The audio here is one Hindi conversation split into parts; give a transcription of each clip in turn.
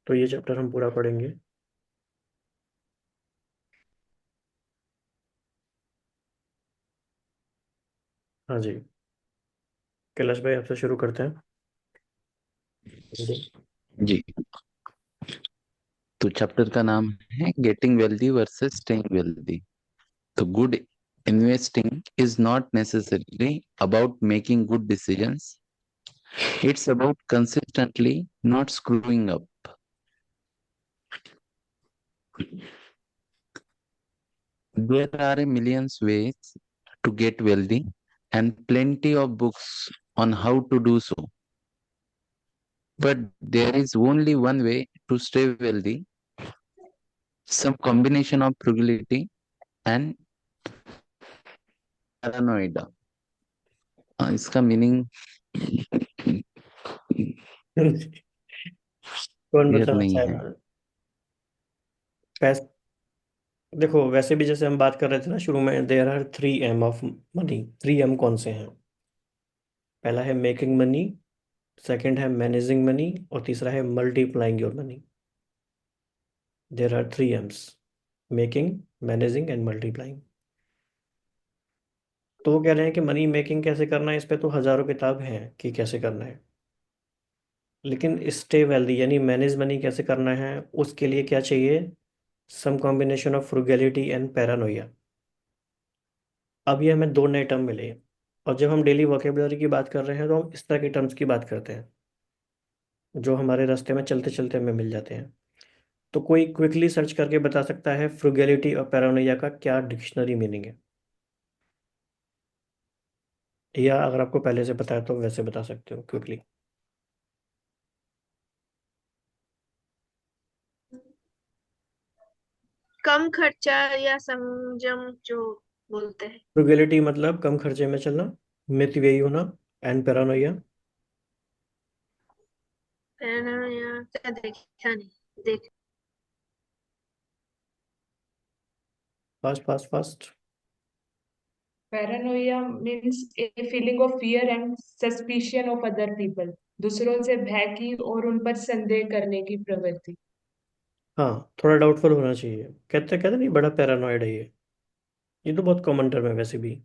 तो ये चैप्टर हम पूरा पढ़ेंगे। हाँ जी, कैलाश भाई आपसे शुरू करते हैं। जी। तो चैप्टर का नाम है getting wealthy versus staying wealthy. तो good investing is not necessarily about making good decisions, it's about consistently not screwing up. There are a millions ways to get wealthy and plenty of books on how to do so. But there is only one way to stay wealthy, some combination of frugality and paranoia. इसका मीनिंग कौन क्लियर बताना नहीं है। चाहेगा? पैस देखो, वैसे भी जैसे हम बात कर रहे थे ना शुरू में, there are 3 M of money. 3 M कौन से हैं? पहला है मेकिंग मनी, सेकंड है मैनेजिंग मनी, और तीसरा है multiplying your money. There are 3 M's: making, managing and multiplying. तो वो कह रहे हैं कि मनी मेकिंग कैसे करना है, इस पे तो हजारों किताब हैं कि कैसे करना है। लेकिन स्टे वेल्दी यानी मैनेज मनी कैसे करना है, उसके लिए क्या चाहिए? Some combination of frugality and paranoia. अब ये हमें 2 नए टर्म मिले, और जब हम डेली वोकेबलरी की बात कर रहे हैं तो हम इस तरह के टर्म्स की बात करते हैं जो हमारे रास्ते में चलते चलते हमें मिल जाते हैं। तो कोई क्विकली सर्च करके बता सकता है फ्रुगैलिटी और पैरानोइया का क्या डिक्शनरी मीनिंग है? या अगर आपको पहले से पता है तो वैसे बता सकते हो क्विकली। कम खर्चा या संयम जो बोलते हैं। फ्रुगैलिटी मतलब कम खर्चे में चलना, मितव्ययी होना। And paranoia? या क्या देखा नहीं देख। Fast fast fast. Paranoia means a feeling of fear and suspicion of other people. दूसरों से भय की और उन पर संदेह करने की प्रवृत्ति। हाँ, थोड़ा डाउटफुल होना चाहिए। कहते कहते नहीं, बड़ा पैरानॉइड है ये तो बहुत कॉमन टर्म है वैसे भी।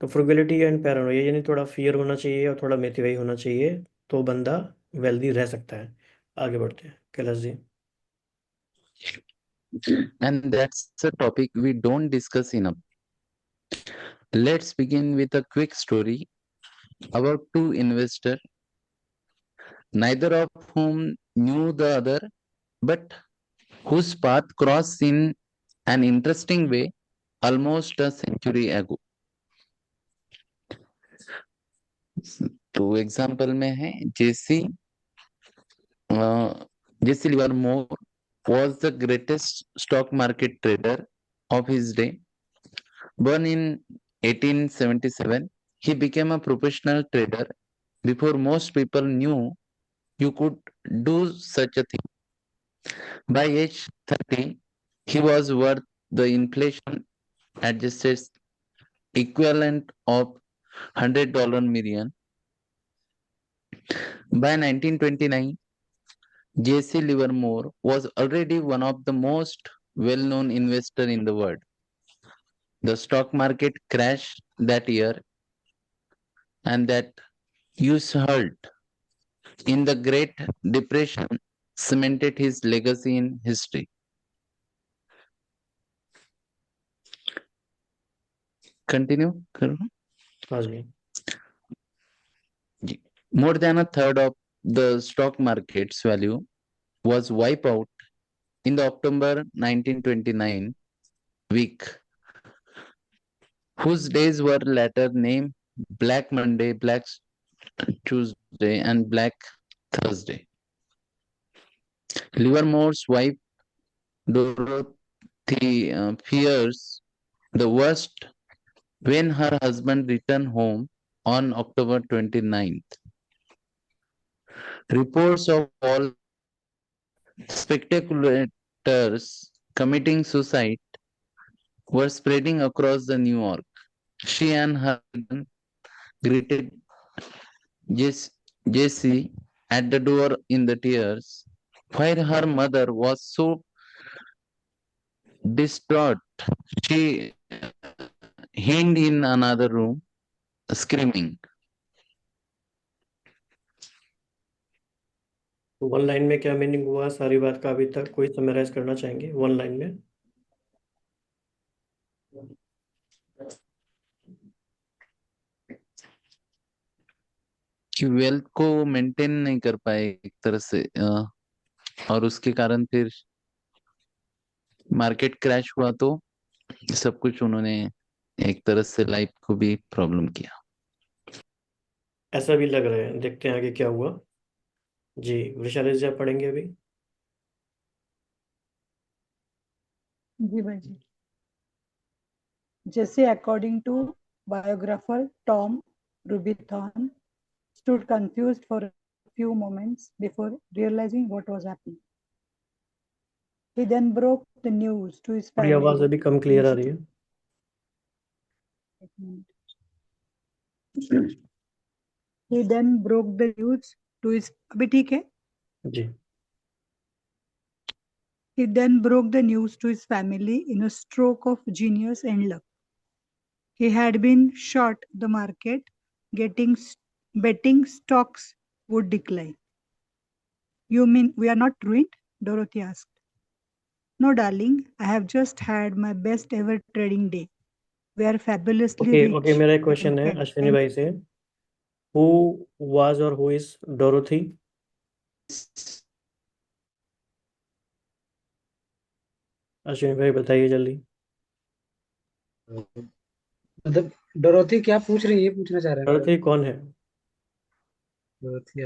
तो फ्रुगैलिटी एंड पैरानोइया यानी थोड़ा फियर होना चाहिए और थोड़ा मितव्ययी होना चाहिए, तो बंदा वेल्दी रह सकता है। आगे बढ़ते हैं Kailash ji. And that's a topic we don't discuss enough. Let's begin with a quick story about two investors, neither of whom knew the other, but whose path crossed in an interesting way almost a century ago. तो एग्जाम्पल में है Jesse Jesse Livermore was the greatest stock market trader of his day. Born in 1877, he became a professional trader before most people knew you could do such a thing. By age 30, he was worth the inflation adjusted equivalent of $100 million. By 1929, J.C. Livermore was already one of the most well-known investors in the world. The stock market crashed that year, and that huge halt in the Great Depression cemented his legacy in history. Continue. करो। हाँ जी। जी। More than a third of the stock market's value was wiped out in the October 1929 week, whose days were later named Black Monday, Black Tuesday, and Black Thursday. Livermore's wife Dorothy fears the worst when her husband returned home on October 29th. Reports of all speculators committing suicide were spreading across the New York. She and her husband greeted Jesse at the door in the tears. While her mother was so distraught, she hid in another room, screaming. One line में क्या मीनिंग हुआ सारी बात का अभी तक? कोई समराइज करना चाहेंगे वन लाइन में? कि वेल्थ को मेंटेन नहीं कर पाए एक तरह से, और उसके कारण फिर मार्केट क्रैश हुआ, तो सब कुछ उन्होंने एक तरह से लाइफ को भी प्रॉब्लम किया। ऐसा भी लग रहा है, देखते हैं आगे क्या हुआ। जी वृषाली जी, आप पढ़ेंगे अभी? जी भाई जी। Jesse, according to biographer Tom Rubithorn, stood confused for a few moments before realizing what was happening. He then broke the news to his थोड़ी आवाज family. अभी कम क्लियर आ रही है। He then broke the news to his अभी ठीक है? जी He then broke the news to his family in a stroke of genius and luck. He had been short the market, betting stocks would decline. You mean we are not ruined? Dorothy asked. No, darling, I have just had my best ever trading day. We are fabulously okay rich. Okay, मेरा एक क्वेश्चन है अश्विनी भाई से। हु वाज और हु इज डोरोथी? अश्विनी भाई बताइए जल्दी। मतलब डोरोथी क्या पूछ रही है, ये पूछना चाह रहे हैं। डोरोथी कौन है? डोरोथी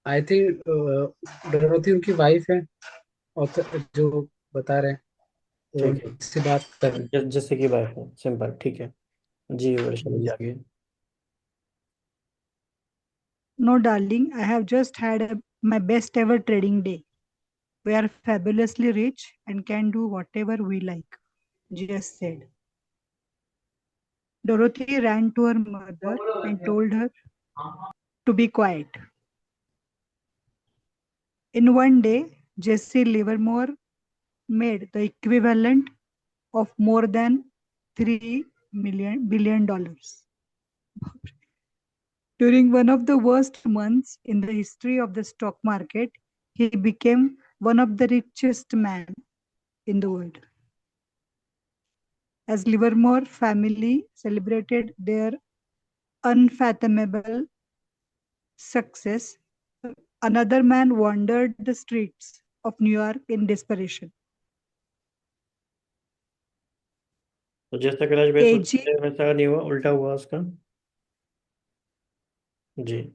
आई थिंक डोरोथी उनकी वाइफ है, और जो बता रहे हैं वो ठीक है, उनसे बात कर रहे जैसे कि बात है, सिंपल, ठीक है। जी वृषाली जी हैं। आगे। No, darling, I have just had my best ever trading day. We are fabulously rich and can do whatever we like, Jess said. Dorothy ran to her mother and told her to be quiet. In one day, Jesse Livermore made the equivalent of more than $3 billion. During one of the worst months in the history of the stock market, he became one of the richest men in the world. As Livermore family celebrated their unfathomable success, another man wandered the streets of New York in desperation. तो जैसा क्रैश बेस AG होता है वैसा नहीं हुआ, उल्टा हुआ उसका। जी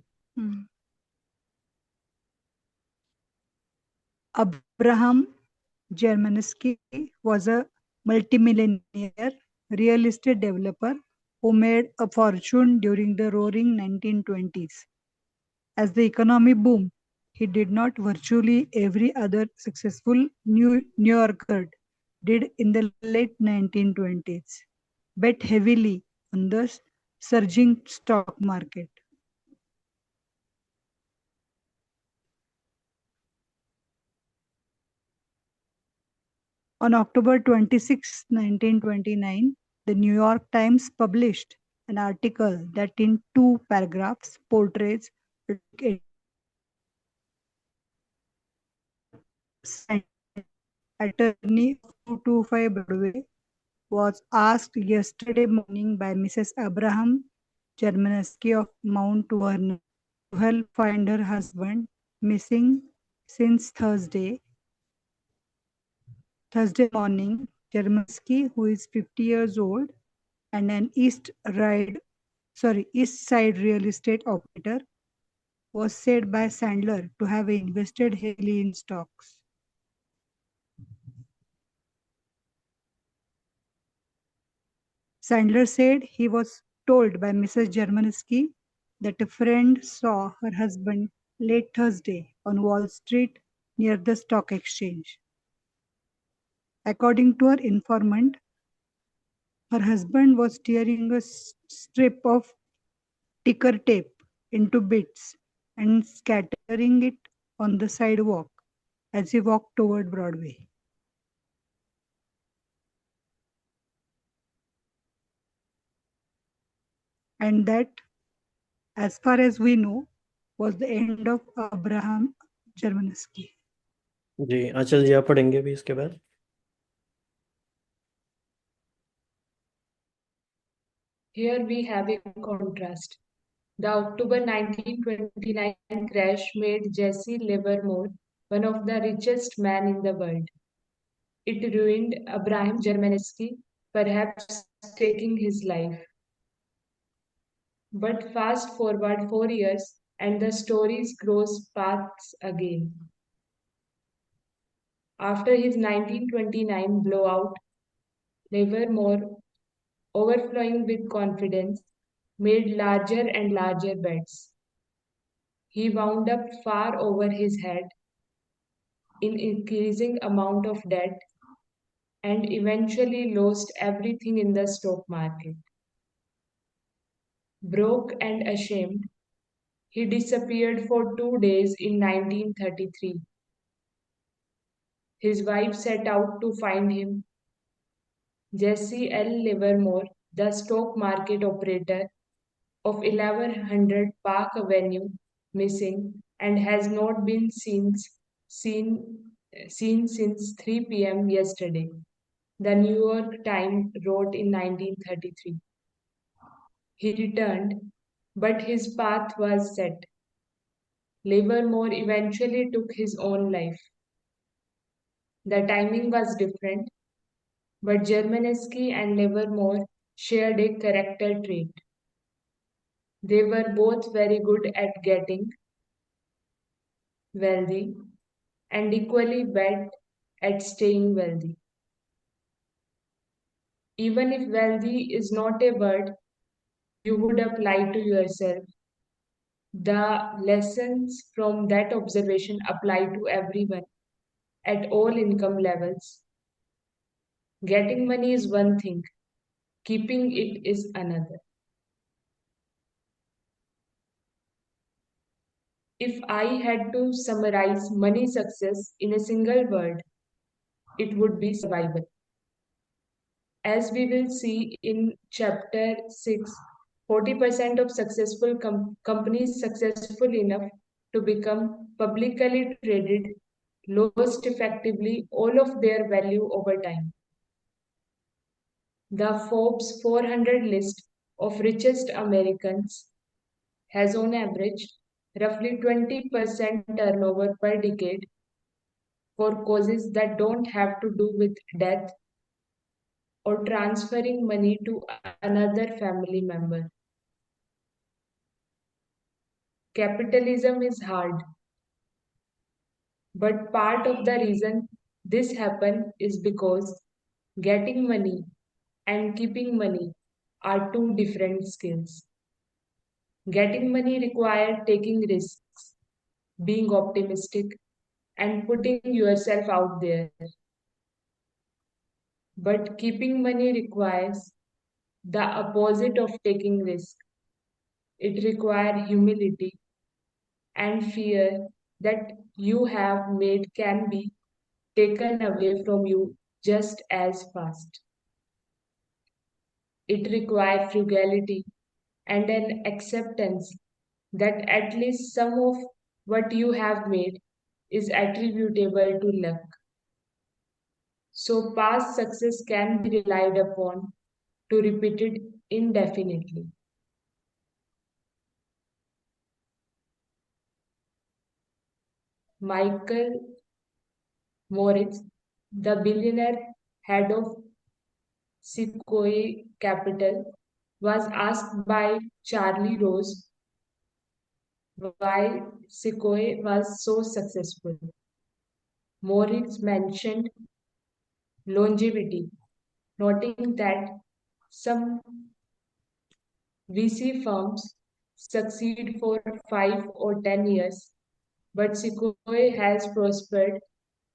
Abraham Germansky was a multimillionaire real estate developer who made a fortune during the roaring 1920s. As the economy boomed, he did not virtually every other successful New Yorker did in the late 1920s, bet heavily on the surging stock market. On October 26, 1929, the New York Times published an article that in 2 paragraphs portrays attorney of 225 Broadway was asked yesterday morning by Mrs. Abraham Germansky of Mount Vernon to help find her husband, missing since Thursday morning. Germansky, who is 50 years old and an East Side real estate operator, was said by Sandler to have invested heavily in stocks. Sandler said he was told by Mrs. Germansky that a friend saw her husband late Thursday on Wall Street near the stock exchange. According to her informant, Her husband was tearing a strip of ticker tape into bits and scattering it on the sidewalk as he walked toward Broadway. And that, as far as we know, was the end of Abraham Germansky. जी आंचल जी, आप पढ़ेंगे भी इसके बाद? Here we have a contrast. The October 1929 crash made Jesse Livermore one of the richest men in the world. It ruined Abraham Germansky, perhaps taking his life. But fast forward 4 years and the story grows paths again. After his 1929 blowout, Livermore, overflowing with confidence, made larger and larger bets. He wound up far over his head in increasing amount of debt and eventually lost everything in the stock market. Broke and ashamed, he disappeared for 2 days in 1933. His wife set out to find him. Jesse L. Livermore, the stock market operator of 1100 Park Avenue, missing and has not been seen since 3 p.m. yesterday, the New York Times wrote in 1933. He returned, but his path was set. Livermore eventually took his own life. The timing was different, but Germanesky and Livermore shared a character trait. They were both very good at getting wealthy and equally bad at staying wealthy. Even if wealthy is not a word you would apply to yourself, the lessons from that observation apply to everyone at all income levels. Getting money is one thing, keeping it is another. If I had to summarize money success in a single word, it would be survival. As we will see in chapter 6, 40% of successful companies successful enough to become publicly traded lost effectively all of their value over time. The Forbes 400 list of richest Americans has on average roughly 20% turnover per decade for causes that don't have to do with death or transferring money to another family member. Capitalism is hard, but part of the reason this happens is because getting money and keeping money are two different skills. Getting money requires taking risks, being optimistic, and putting yourself out there. But keeping money requires the opposite of taking risk. It requires humility and fear that you have made can be taken away from you just as fast. It requires frugality and an acceptance that at least some of what you have made is attributable to luck. So past success can be relied upon to repeat it indefinitely. Michael Moritz, the billionaire head of Sequoia Capital, was asked by Charlie Rose why Sequoia was so successful. Moritz mentioned longevity, noting that some VC firms succeed for 5 or 10 years, but Sequoia has prospered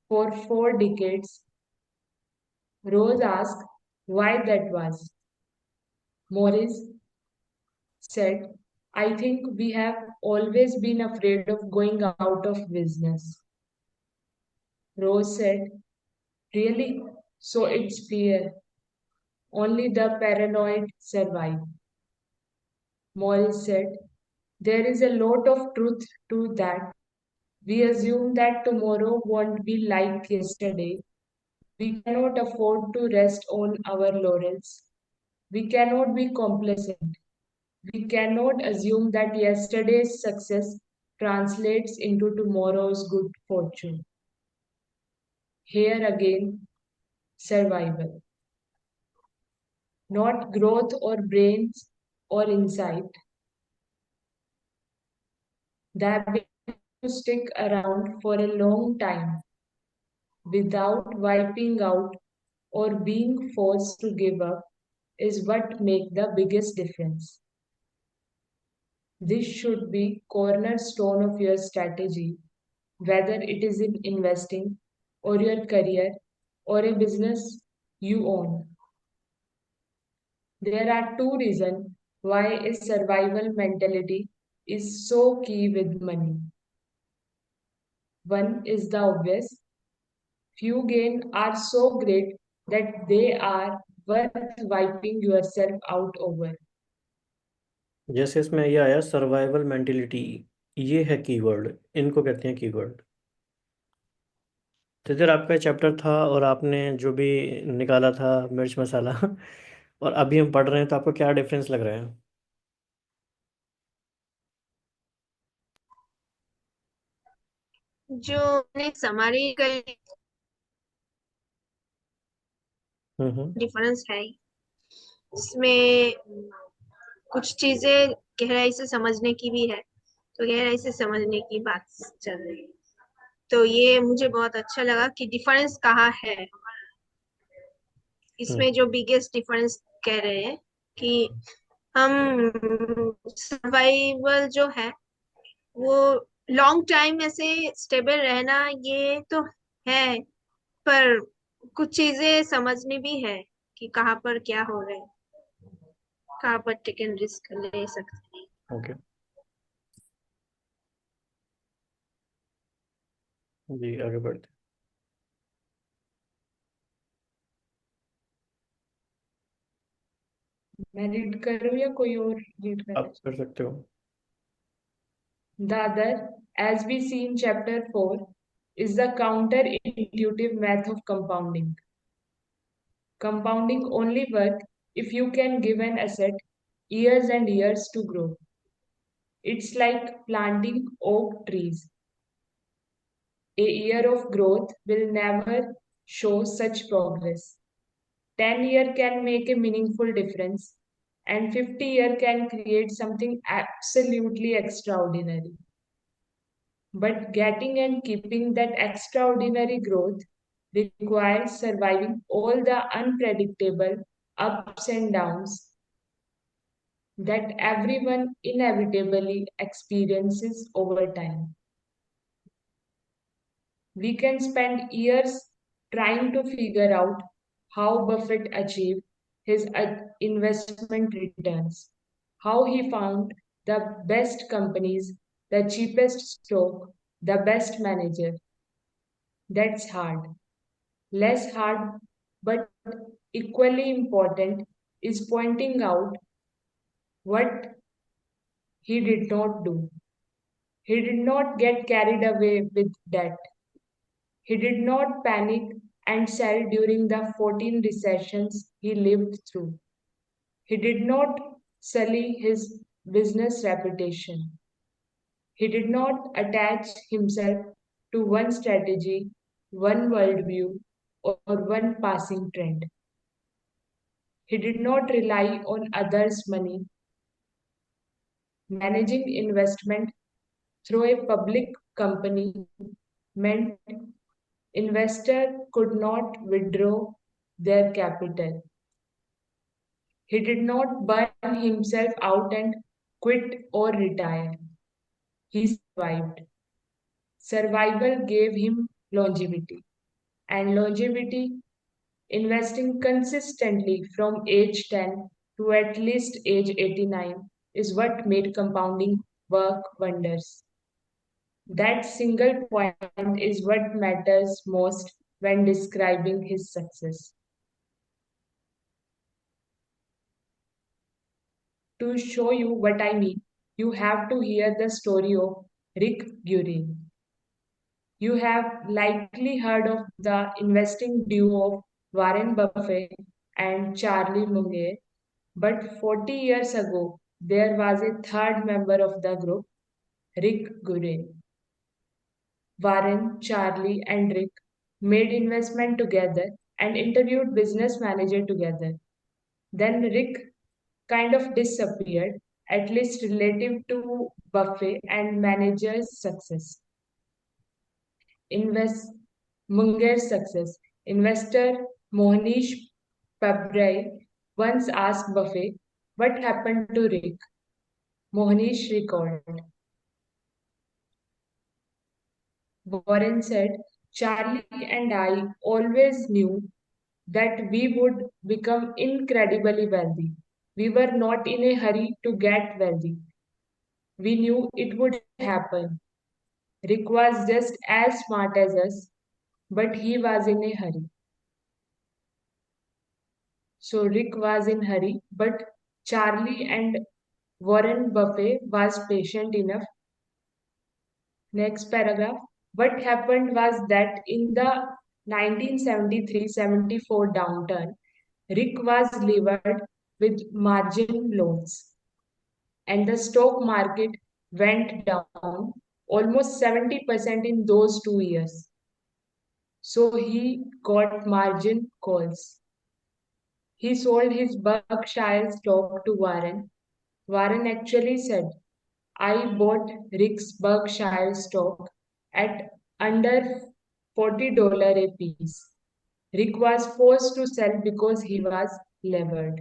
for 4 decades. Rose asked why that was. Morris said, I think we have always been afraid of going out of business. Rose said, really? So it's fear. Only the paranoid survive. Morris said, there is a lot of truth to that. We assume that tomorrow won't be like yesterday. We cannot afford to rest on our laurels. We cannot be complacent. We cannot assume that yesterday's success translates into tomorrow's good fortune. Here again, survival. Not growth or brains or insight. The ability to stick around for a long time without wiping out or being forced to give up is what makes the biggest difference. This should be cornerstone of your strategy, whether it is in investing or your career or a business you own. There are two reasons why a survival mentality is so key with money. One is the obvious. Few gains are so great that they are worth wiping yourself out over. जैसे इसमें ये आया सर्वाइवल मेंटेलिटी, ये है कीवर्ड, इनको कहते हैं कीवर्ड। तो इधर आपका चैप्टर था और आपने जो भी निकाला था मिर्च मसाला और अभी हम पढ़ रहे हैं, तो आपको क्या डिफरेंस लग रहा है? जो ने समरी करी हम्म। डिफरेंस है इसमें। कुछ चीजें गहराई से समझने की भी है, तो गहराई से समझने की बात चल रही है। तो ये मुझे बहुत अच्छा लगा कि डिफरेंस कहाँ है। इसमें जो बिगेस्ट डिफरेंस कह रहे हैं कि हम सर्वाइवल जो है वो लॉन्ग टाइम ऐसे स्टेबल रहना, ये तो है, पर कुछ चीजें समझनी भी है कि कहाँ पर क्या हो रहा है, कहाँ पर टेकन रिस्क ले सकते हैं। ओके जी, आगे बढ़ते मैं रीड करूं या कोई और रीड हैं। करे? आप कर सकते हो। The other, as we see in chapter 4, is the counterintuitive math of compounding. Compounding only works if you can give an asset years and years to grow. It's like planting oak trees. A year of growth will never show such progress. 10 year can make a meaningful difference, and 50 year can create something absolutely extraordinary. But getting and keeping that extraordinary growth requires surviving all the unpredictable ups and downs that everyone inevitably experiences over time. We can spend years trying to figure out how Buffett achieved his investment returns, how he found the best companies, the cheapest stock, the best manager. That's hard. Less hard, but equally important, is pointing out what he did not do. He did not get carried away with debt. He did not panic and sell during the 14 recessions he lived through. He did not sully his business reputation. He did not attach himself to one strategy, one worldview, or one passing trend. He did not rely on others' money. Managing investment through a public company meant investor could not withdraw their capital. He did not burn himself out and quit or retire. He survived. Survival gave him longevity, and longevity, investing consistently from age 10 to at least age 89 is what made compounding work wonders. That single point is what matters most when describing his success. To show you what I mean, you have to hear the story of Rick Gurin. You have likely heard of the investing duo of Warren Buffett and Charlie Munger, but 40 years ago, there was a third member of the group, Rick Gurin. Warren, Charlie, and Rick made investment together and interviewed business manager together. Then Rick kind of disappeared, at least relative to Buffett and manager's success. Invest Munger's success. Investor Mohnish Pabrai once asked Buffett, "What happened to Rick?" Mohnish recalled. Warren said, "Charlie and I always knew that we would become incredibly wealthy. We were not in a hurry to get wealthy. We knew it would happen. Rick was just as smart as us, but he was in a hurry." So Rick was in hurry, but Charlie and Warren Buffett was patient enough. Next paragraph. What happened was that in the 1973-74 downturn, Rick was levered with margin loans, and the stock market went down almost 70% in those 2 years. So he got margin calls. He sold his Berkshire stock to Warren. Warren actually said, "I bought Rick's Berkshire stock at under $40 a piece." Rick was forced to sell because he was levered.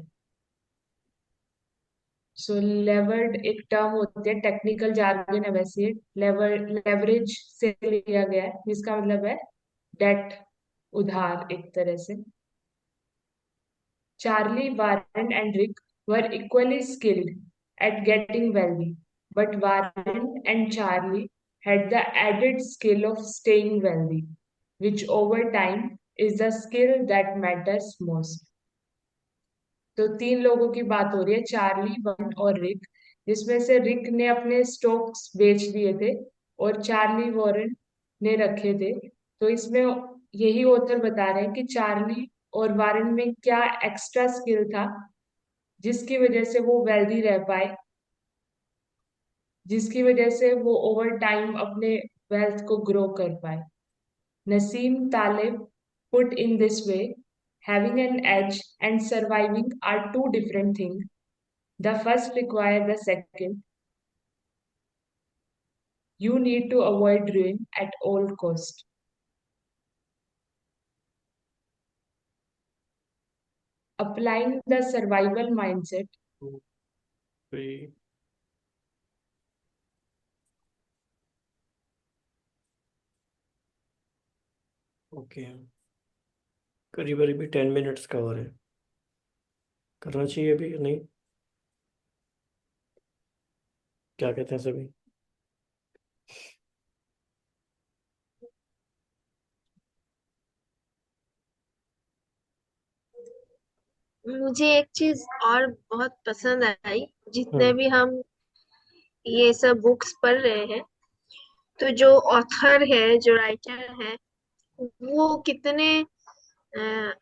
So levered एक टर्म होती है, टेक्निकल जार्गन है वैसे, लेवरेज से लिया गया है, जिसका मतलब है डेट, उधार एक तरह से. Charlie, Warren, and Rick were equally skilled at getting wealthy, but Warren and Charlie had the added skill of staying wealthy, which over time is the skill that matters most. तो 3 लोगों की बात हो रही है, चार्ली, वारन और रिक, जिसमें से रिक ने अपने स्टॉक्स बेच दिए थे और चार्ली वॉरेन ने रखे थे. तो इसमें यही ऑथर बता रहे हैं कि चार्ली और वारन में क्या एक्स्ट्रा स्किल था जिसकी वजह से वो वेल्दी रह पाए, जिसकी वजह से वो ओवर टाइम अपने वेल्थ को ग्रो कर पाए. Nassim Taleb put in this way, having an edge and surviving are two different things. The first requires the second. You need to avoid ruin at all cost. Applying the survival mindset. 2, 3. Okay, करीब करीब 10 मिनट्स का और है, करना चाहिए अभी या नहीं, क्या कहते हैं सभी? मुझे एक चीज और बहुत पसंद आई, जितने हम्म भी हम ये सब बुक्स पढ़ रहे हैं, तो जो ऑथर है, जो राइटर है, वो कितने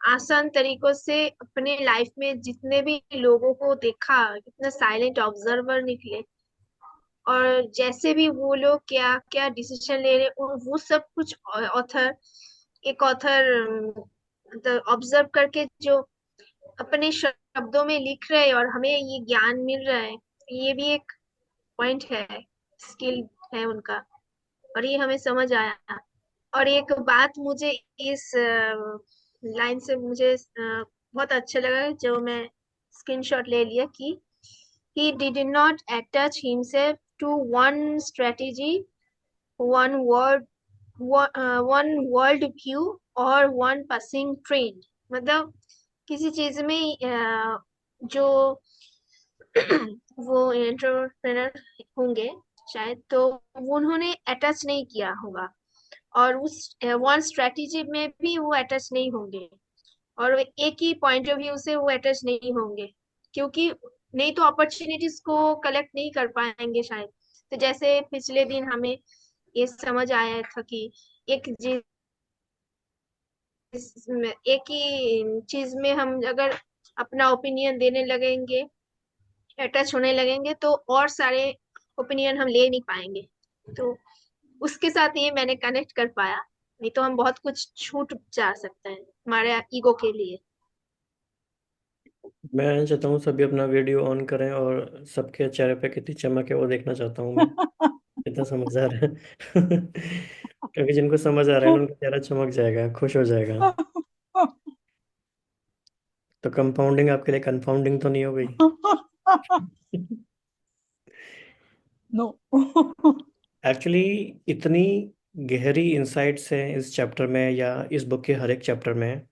आसान तरीकों से अपने लाइफ में जितने भी लोगों को देखा, कितना साइलेंट ऑब्जर्वर निकले, और जैसे भी वो लोग क्या क्या डिसीजन ले रहे, और वो सब कुछ एक ऑथर ऑब्जर्व करके जो अपने शब्दों में लिख रहे हैं और हमें ये ज्ञान मिल रहा है, ये भी एक पॉइंट है, स्किल है उनका, और ये हमें समझ आया. और एक बात मुझे इस लाइन से मुझे बहुत अच्छा लगा, जो मैं स्क्रीनशॉट ले लिया, कि he did not attach himself to one strategy, one world view or one passing trend. मतलब किसी चीज में जो वो एंटरप्रेनर होंगे शायद, तो उन्होंने अटैच नहीं किया होगा, और उस वन स्ट्रेटेजी में भी वो अटैच नहीं होंगे, और एक ही पॉइंट ऑफ व्यू से वो अटैच नहीं होंगे, क्योंकि नहीं तो अपॉर्चुनिटीज को कलेक्ट नहीं कर पाएंगे शायद। तो जैसे पिछले दिन हमें ये समझ आया था कि एक एक ही चीज में हम अगर अपना ओपिनियन देने लगेंगे, अटैच होने लगेंगे, तो और सारे ओपिनियन हम ले नहीं पाएंगे। तो उसके साथ ये मैंने कनेक्ट कर पाया, नहीं तो हम बहुत कुछ छूट जा सकते हैं हमारे ईगो के लिए। मैं चाहता हूँ सभी अपना वीडियो ऑन करें और सबके चेहरे पे कितनी चमक है वो देखना चाहता हूँ मैं, कितना समझदार है। क्योंकि जिनको समझ आ रहा है ना उनका चेहरा चमक जाएगा, खुश हो जाएगा। तो कंपाउंडिंग आपके लिए कंफाउंडिंग तो नहीं हो गई? No. एक्चुअली इतनी गहरी इंसाइट्स हैं इस चैप्टर में या इस बुक के हर एक चैप्टर में,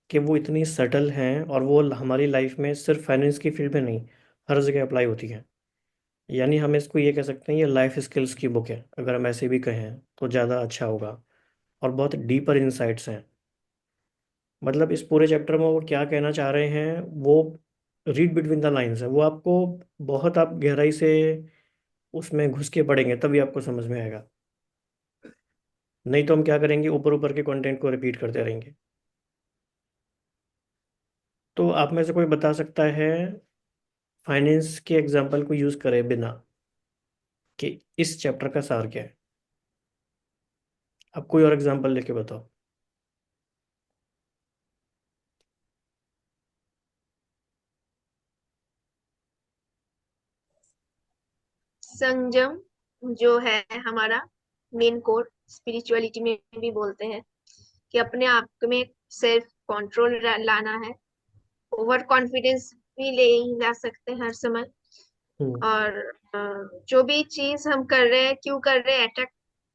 कि वो इतनी सटल हैं, और वो हमारी लाइफ में सिर्फ फाइनेंस की फील्ड में नहीं, हर जगह अप्लाई होती हैं। यानी हम इसको ये कह सकते हैं ये लाइफ स्किल्स की बुक है, अगर हम ऐसे भी कहें तो ज़्यादा अच्छा होगा। और बहुत डीपर इंसाइट्स हैं। मतलब इस पूरे चैप्टर में वो क्या कहना चाह रहे हैं, वो रीड बिटवीन द लाइंस है, वो आपको बहुत, आप गहराई से उसमें घुस के पढ़ेंगे तभी आपको समझ में आएगा। नहीं तो हम क्या करेंगे, ऊपर ऊपर के कंटेंट को रिपीट करते रहेंगे। तो आप में से कोई बता सकता है फाइनेंस के एग्जाम्पल को यूज़ करे बिना कि इस चैप्टर का सार क्या है? आप कोई और एग्जाम्पल लेके बताओ। संयम जो है हमारा मेन कोर, स्पिरिचुअलिटी में भी बोलते हैं कि अपने आप में सेल्फ कंट्रोल लाना है। ओवर कॉन्फिडेंस भी ले ही ला सकते हैं हर समय। हम्म। और जो भी चीज हम कर रहे हैं, क्यों कर रहे हैं,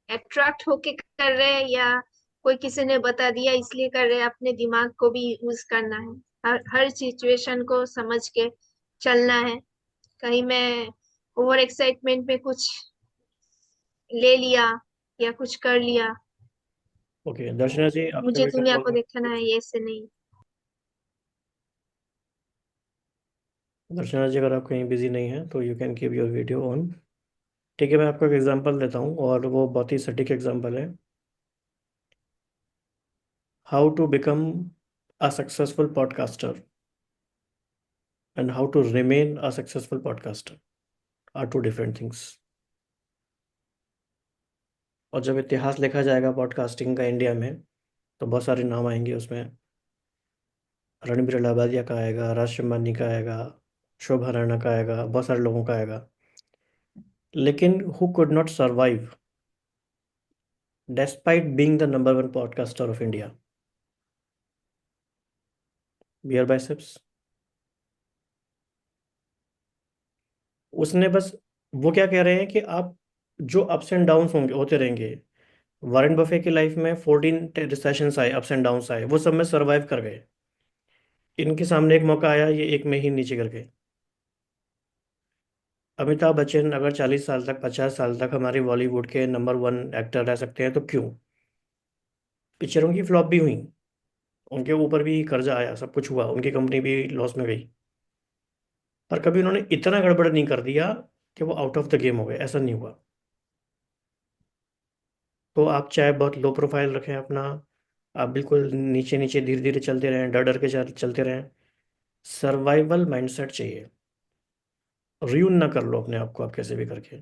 अट्रैक्ट होके कर रहे हैं या कोई किसी ने बता दिया इसलिए कर रहे हैं, अपने दिमाग को भी यूज करना है। हर सिचुएशन को समझ के चलना है। कहीं मैं ओवर एक्साइटमेंट में कुछ ले लिया या कुछ कर लिया, ओके दर्शना जी, आपका मुझे वीडियो दुनिया को ऑन। देखना है, ये से नहीं। दर्शना जी, अगर आप कहीं बिजी नहीं हैं तो you can keep your video on. ठीक है, मैं आपको एक एग्जांपल देता हूँ और वो बहुत ही सटीक एग्जांपल है। How to become a successful podcaster and how to remain a successful podcaster are two different things. और जब इतिहास लिखा जाएगा पॉडकास्टिंग का इंडिया में, तो बहुत सारे नाम आएंगे उसमें। रणबीर अलाहाबादिया का आएगा, राशिद अम्बानी का आएगा, शोभा राणा का आएगा, बहुत सारे लोगों का आएगा। लेकिन who could not survive despite being the number one podcaster of India? Beer Biceps। उसने बस, वो क्या कह रहे हैं कि आप जो अप्स एंड डाउन्स होंगे, होते रहेंगे। वॉरेन बफे की लाइफ में 14 रिसेशंस आए, अप्स एंड डाउन्स आए, वो सब में सर्वाइव कर गए। इनके सामने एक मौका आया, ये एक में ही नीचे कर गए। अमिताभ बच्चन अगर 40 साल तक, 50 साल तक हमारे बॉलीवुड के नंबर वन एक्टर रह सकते हैं तो क्यों? पिक्चरों की फ्लॉप भी हुई, उनके ऊपर भी कर्जा आया, सब कुछ हुआ, उनकी कंपनी भी लॉस में गई, पर कभी उन्होंने इतना गड़बड़ नहीं कर दिया कि वो आउट ऑफ द गेम हो गए, ऐसा नहीं हुआ। तो आप चाहे बहुत लो प्रोफाइल रखें अपना, आप बिल्कुल नीचे नीचे धीरे धीरे चलते रहें, डर डर के चलते रहें, सर्वाइवल माइंडसेट चाहिए। र्यून ना कर लो अपने आप को आप कैसे भी करके।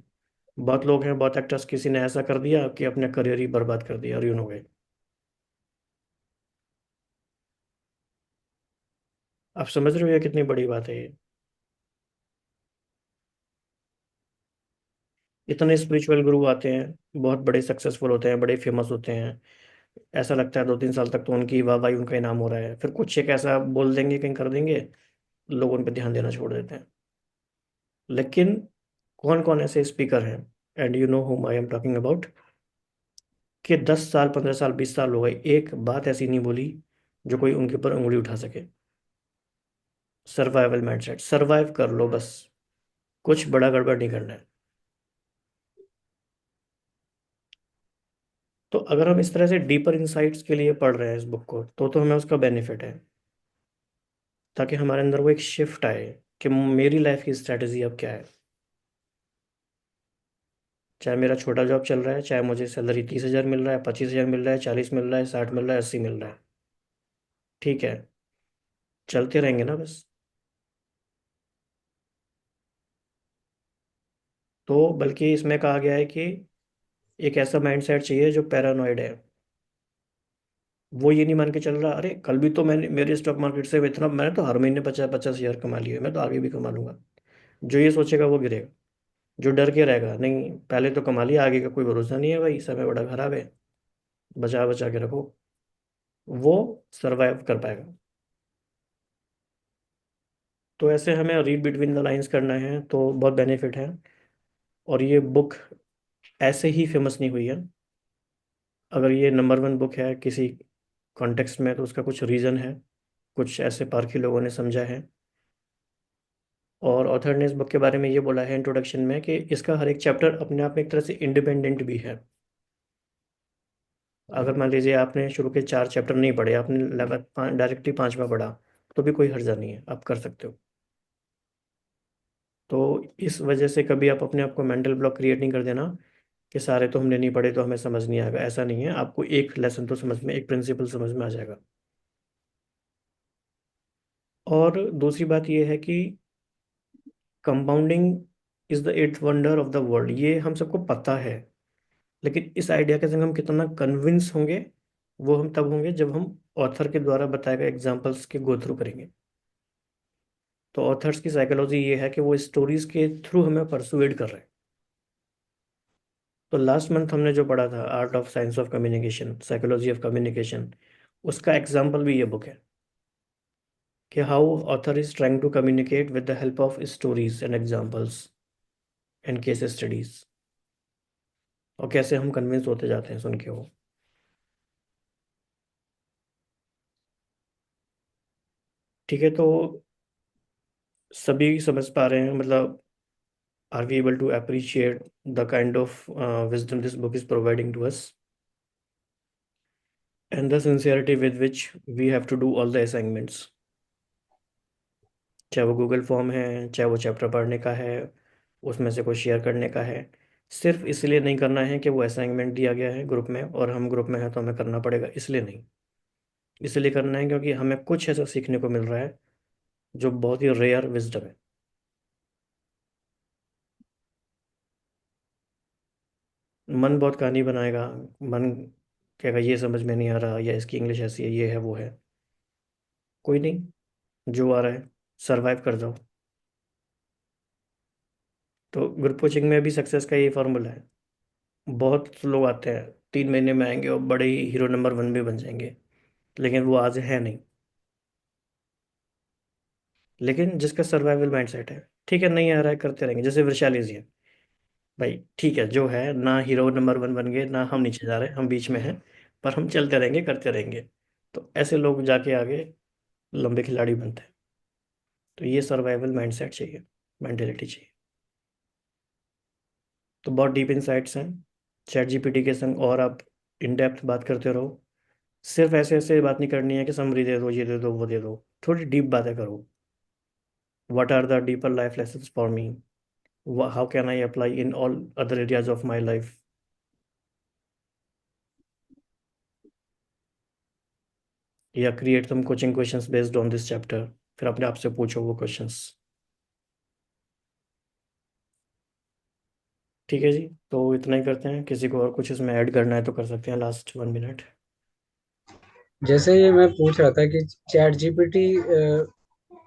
बहुत लोग हैं, बहुत एक्टर्स, किसी ने ऐसा कर दिया कि अपने करियर ही बर्बाद कर दिया, र्यून हो गए। आप समझ रहे हो ये कितनी बड़ी बात है ये? इतने स्पिरिचुअल गुरु आते हैं, बहुत बड़े सक्सेसफुल होते हैं, बड़े फेमस होते हैं, ऐसा लगता है 2-3 साल तक तो उनकी वाहवाही, उनका इनाम हो रहा है, फिर कुछ एक ऐसा बोल देंगे, कहीं कर देंगे, लोग उन पर ध्यान देना छोड़ देते हैं। लेकिन कौन कौन ऐसे स्पीकर हैं, एंड यू नो हुम आई एम टॉकिंग अबाउट, कि 10 साल, 15 साल, 20 साल हो गए, एक बात ऐसी नहीं बोली जो कोई उनके ऊपर उंगली उठा सके। सर्वाइवल माइंडसेट, सर्वाइव कर लो बस, कुछ बड़ा गड़बड़ नहीं करना है। तो अगर हम इस तरह से डीपर इंसाइट्स के लिए पढ़ रहे हैं इस बुक को, तो हमें उसका बेनिफिट है, ताकि हमारे अंदर वो एक शिफ्ट आए कि मेरी लाइफ की स्ट्रैटेजी अब क्या है। चाहे मेरा छोटा जॉब चल रहा है, चाहे मुझे सैलरी 30,000 मिल रहा है, 25,000 मिल रहा है, 40 मिल रहा है, 60 मिल रहा है, 80 मिल रहा है, ठीक है, चलते रहेंगे ना बस। तो बल्कि इसमें कहा गया है कि एक ऐसा माइंडसेट चाहिए जो पैरानॉइड है। वो ये नहीं मान के चल रहा, अरे कल भी तो मैंने मेरे स्टॉक मार्केट से इतना, मैंने तो हर महीने 50-50 हज़ार कमा लिए, मैं तो आगे भी कमा लूंगा। जो ये सोचेगा वो गिरेगा। जो डर के रहेगा, नहीं पहले तो कमा लिया, आगे का कोई भरोसा नहीं है भाई, समय बड़ा खराब है, बचा बचा के रखो, वो सरवाइव कर पाएगा। तो ऐसे हमें रीड बिटवीन द लाइंस करना है, तो बहुत बेनिफिट है। और ये बुक ऐसे ही फेमस नहीं हुई है। अगर ये नंबर वन बुक है किसी कॉन्टेक्स्ट में, तो उसका कुछ रीज़न है, कुछ ऐसे पारखी लोगों ने समझा है। और ऑथर ने इस बुक के बारे में ये बोला है इंट्रोडक्शन में कि इसका हर एक चैप्टर अपने आप में एक तरह से इंडिपेंडेंट भी है। अगर मान लीजिए आपने शुरू के 4 चैप्टर नहीं पढ़े, आपने लगातार डायरेक्टली 5वां पढ़ा, तो भी कोई हर्जा नहीं है, आप कर सकते हो। तो इस वजह से कभी आप अपने आप को मेंटल ब्लॉक क्रिएट नहीं कर देना कि सारे तो हमने नहीं पढ़े तो हमें समझ नहीं आएगा। ऐसा नहीं है, आपको एक लेसन तो समझ में, एक प्रिंसिपल समझ में आ जाएगा। और दूसरी बात यह है कि compounding is the eighth wonder of the world, ये हम सबको पता है। लेकिन इस आइडिया के संग हम कितना कन्विंस होंगे, वो हम तब होंगे जब हम ऑथर के द्वारा बताए गए एग्जाम्पल्स के गो थ्रू करेंगे। तो ऑथर्स की साइकोलॉजी ये है कि वो स्टोरीज के थ्रू हमें परसुएड कर रहे हैं। तो लास्ट मंथ हमने जो पढ़ा था, art of science of communication, psychology of communication, उसका एग्जाम्पल भी ये बुक है कि how author is trying to communicate with the help of stories and examples and case studies, और कैसे हम कन्विंस होते जाते हैं सुन के वो। ठीक है, तो सभी समझ पा रहे हैं, मतलब are we able to appreciate the kind of wisdom this book is providing to us, and the sincerity with which we have to do all the assignments, चाहे वो गूगल फॉर्म है, चाहे वो चैप्टर पढ़ने का है, उसमें से कुछ शेयर करने का है। सिर्फ इसलिए नहीं करना है कि वो असाइनमेंट दिया गया है ग्रुप में और हम ग्रुप में हैं तो हमें करना पड़ेगा, इसलिए नहीं। इसलिए करना है क्योंकि हमें कुछ ऐसा सीखने को मिल रहा है जो बहुत ही रेयर विजडम है। मन बहुत कहानी बनाएगा, मन कहेगा ये समझ में नहीं आ रहा, या इसकी इंग्लिश ऐसी है, ये है वो है, कोई नहीं, जो आ रहा है सरवाइव कर जाओ। तो ग्रुप कोचिंग में भी सक्सेस का ये फॉर्मूला है। बहुत लोग आते हैं, 3 महीने में आएंगे और बड़े ही हीरो नंबर वन भी बन जाएंगे, लेकिन वो आज है नहीं। लेकिन जिसका सर्वाइवल माइंडसेट है, ठीक है नहीं आ रहा है करते रहेंगे, जैसे वैशाली जी है, भाई ठीक है जो है, ना हीरो नंबर वन बन गए, ना हम नीचे जा रहे हैं, हम बीच में हैं, पर हम चलते रहेंगे करते रहेंगे। तो ऐसे लोग जाके आगे लंबे खिलाड़ी बनते हैं। तो ये सर्वाइवल माइंडसेट चाहिए, मेंटेलिटी चाहिए। तो बहुत डीप इंसाइट्स हैं चैट जीपीटी के संग, और आप इन डेप्थ बात करते रहो। सिर्फ ऐसे ऐसे बात नहीं करनी है कि समरी दे दो, ये दे दो, वो दे दो, थोड़ी डीप बातें करो। What are the deeper life lessons for me, how can I apply in all other areas of my life, या create some coaching questions based on this chapter, फिर अपने आप से पूछो वो क्वेश्चंस। ठीक है जी, तो इतना ही करते हैं। किसी को और कुछ इसमें ऐड करना है तो कर सकते हैं, लास्ट 1 मिनट। जैसे ये मैं पूछ रहा था कि चैट जीपीटी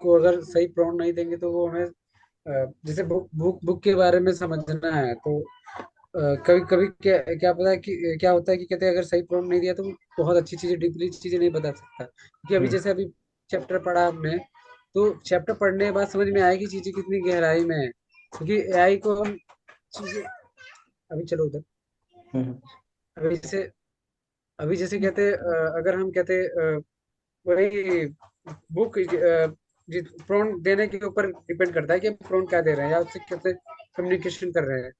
को अगर सही प्रॉम्प्ट नहीं देंगे तो वो हमें जैसे बुक के बारे में समझना है तो कभी कभी क्या क्या पता है कि क्या होता है कि कहते हैं अगर सही प्रॉम्प्ट नहीं दिया तो वो बहुत अच्छी चीजें, डीपली चीजें नहीं बता सकता। क्योंकि अभी हम्म। जैसे अभी चैप्टर पढ़ा हमने, तो चैप्टर पढ़ने के बाद समझ में आया कि चीजें कितनी गहराई में है। क्योंकि एआई को हम चीजें, अभी चलो उधर, हम्म। अभी जैसे कहते अगर हम कहते वही बुक प्रॉम्प्ट देने के ऊपर डिपेंड करता है कि प्रॉम्प्ट क्या दे रहे हैं या उससे कैसे कम्युनिकेशन कर रहे हैं,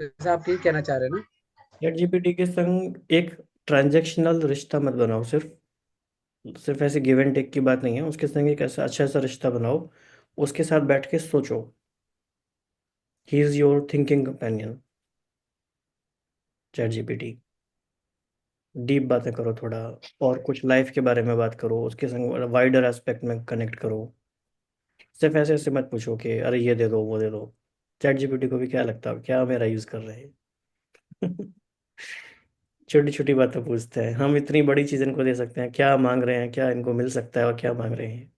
जैसा आप ये कहना चाह रहे हैं ना। चैट जीपीटी के संग एक ट्रांजैक्शनल रिश्ता मत बनाओ, सिर्फ सिर्फ ऐसे गिव एंड टेक की बात नहीं है, उसके संग एक ऐसा अच्छा सा रिश्ता बनाओ, उसके साथ बैठ के सोचो। He is your thinking companion, chat GPT. Deep बातें करो थोड़ा, और कुछ लाइफ के बारे में बात करो, उसके संग वाइडर एस्पेक्ट में कनेक्ट करो। सिर्फ ऐसे ऐसे मत पूछो कि अरे ये दे दो वो दे दो। चैट जीपीटी को भी क्या लगता है क्या मेरा यूज़ कर रहे हैं। छोटी छोटी बातें पूछते हैं, हम इतनी बड़ी चीज़ इनको दे सकते हैं, क्या मांग रहे हैं, क्या इनको मिल सकता है और क्या मांग रहे हैं।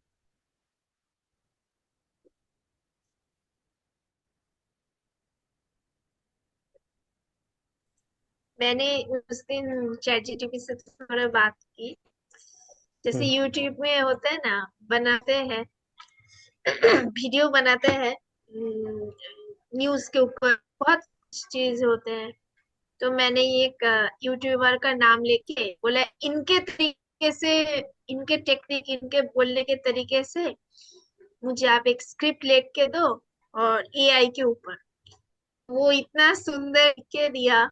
मैंने उस दिन चैट जीटीपी से थोड़ा बात की। जैसे हम्म। यूट्यूब में होता है ना, बनाते हैं वीडियो बनाते हैं न्यूज के ऊपर, बहुत चीज होते हैं। तो मैंने एक यूट्यूबर का नाम लेके बोला, इनके तरीके से, इनके टेक्निक, इनके बोलने के तरीके से मुझे आप एक स्क्रिप्ट लिख के दो और एआई के ऊपर। वो इतना सुंदर लिख के दिया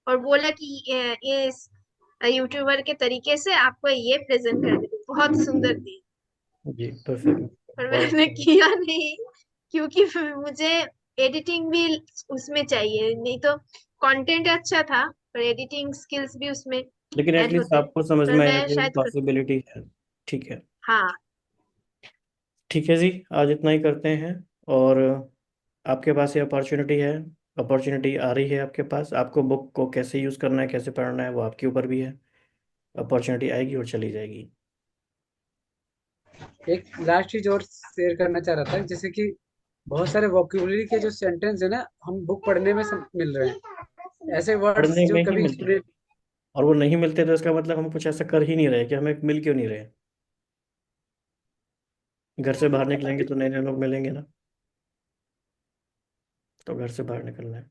और बोला कि इस यूट्यूबर के तरीके से आपको ये प्रेजेंट कर दे। बहुत सुंदर थी। जी परफेक्ट। पर बहुत मैंने किया नहीं, क्योंकि फिर मुझे एडिटिंग भी उसमें चाहिए, नहीं तो कंटेंट अच्छा था पर एडिटिंग स्किल्स भी उसमें लेकिन ऐड एटलीस्ट होते। आपको समझ पर में आया मैं कि शायद पॉसिबिलिटी है। ठीक है। हाँ। ठीक है जी, आज इतना ही करते हैं। और आपके पास ये अपॉर्चुनिटी है, अपॉर्चुनिटी आ रही है आपके पास, आपको बुक को कैसे यूज़ करना है, कैसे पढ़ना है, वो आपके ऊपर भी है। अपॉर्चुनिटी आएगी और चली जाएगी। एक लास्ट चीज और शेयर करना चाह रहा था, जैसे कि बहुत सारे वोकेबुलरी के जो सेंटेंस है ना, हम बुक पढ़ने में मिल रहे हैं, ऐसे वर्ड्स पढ़ने जो में ही कभी मिलते सुने। हैं, और वो नहीं मिलते तो इसका मतलब हम कुछ ऐसा कर ही नहीं रहे कि हमें मिल क्यों नहीं रहे। घर से बाहर निकलेंगे तो नए नए लोग मिलेंगे ना, तो घर से बाहर निकलना है।